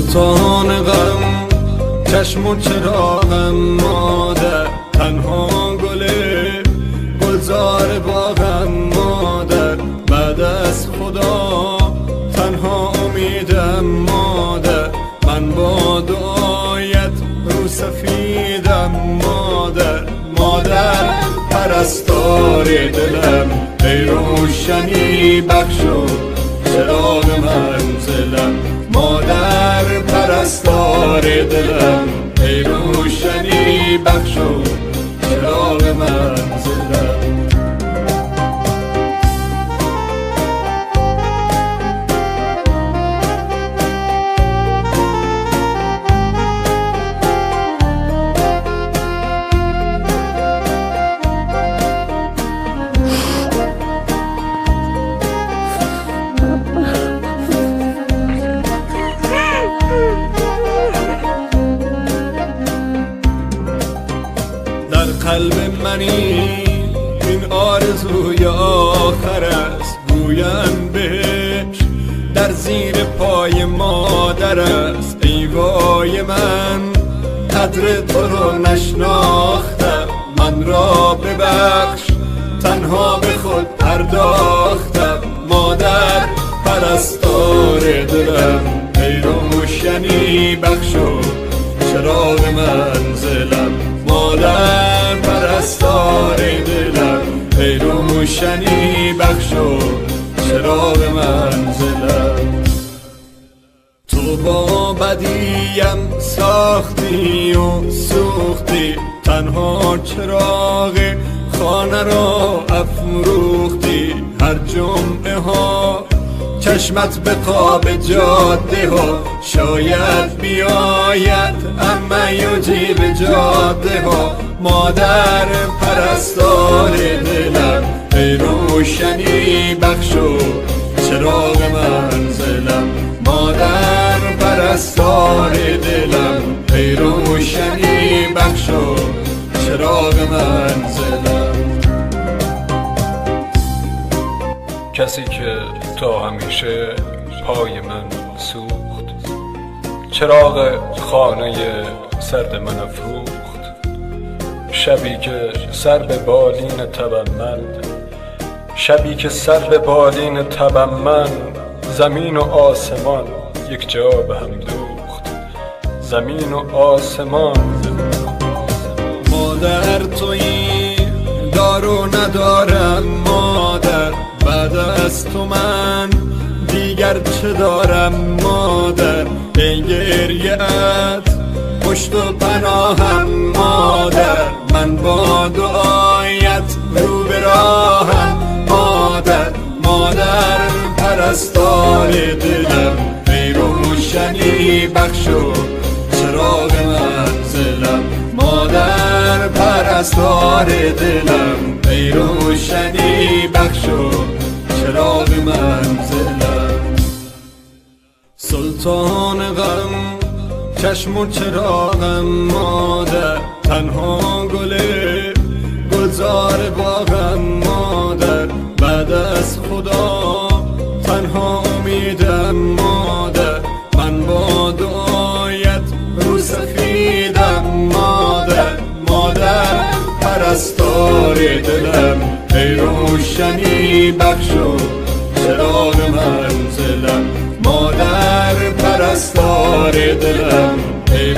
سلطان غم چشم و چراغم مادر، تنها گلزار باغم مادر، بعد از خدا تنها امیدم مادر، من با دعایت رو سفیدم مادر. مادر پرستار دلم، ای روشنی بخشو چراغ منزلم. مادر پرستار دلم، ای روشنی بخشو چراغ منزلم. قلب منی این آرزوی آخر است، گویم بهش در زیر پای مادر است. ای وای من قدر تو رو نشناختم، من را ببخش تنها به خود پرداختم. مادر پرستار دلم، ای روشنی بخشو چراغ منزلم. مادر پرستار دلم، ای روشنی بخشو چراغ منزلم. تو با بدیم ساختی و سوختی، تنها چراغ خانه را افروختی. هر جمعه ها چشمت به قاب جاده ها، شاید بیاید اما یوجی به جاده ها. مادر پرستار دلم، ای روشنی بخشو چراغ منزلم. مادر پرستار دلم، ای روشنی بخشو چراغ منزلم. کسی که تا همیشه پای من سوخت، چراغ خانه سرد من افروخت. شبی که سر به بالین تبم من، شبی که سر به بالین تبم من، زمین و آسمان یک جا به هم دوخت، زمین و آسمان. مادر تویی دارو ندارم مادر، بعد از تو من دیگر چه دارم مادر. ای گریه‌ات پشت و پناهم مادر، من با دعایت رو به راهم مادر. مادر پرستار دلم، ای روشنی بخشو چراغ منزلم. مادر پرستار دلم، ای روشنی بخشو چراغ منزلم. سلطان غم چشم و چراغم مادر، تنها گلزار باغم مادر، بعد از خدا تنها امیدم مادر، من با دعایت رو سفیدم مادر. مادر پرستار دلم، ای روشنی بخشو چراغ منزلم. مادر پرستار دلم، ای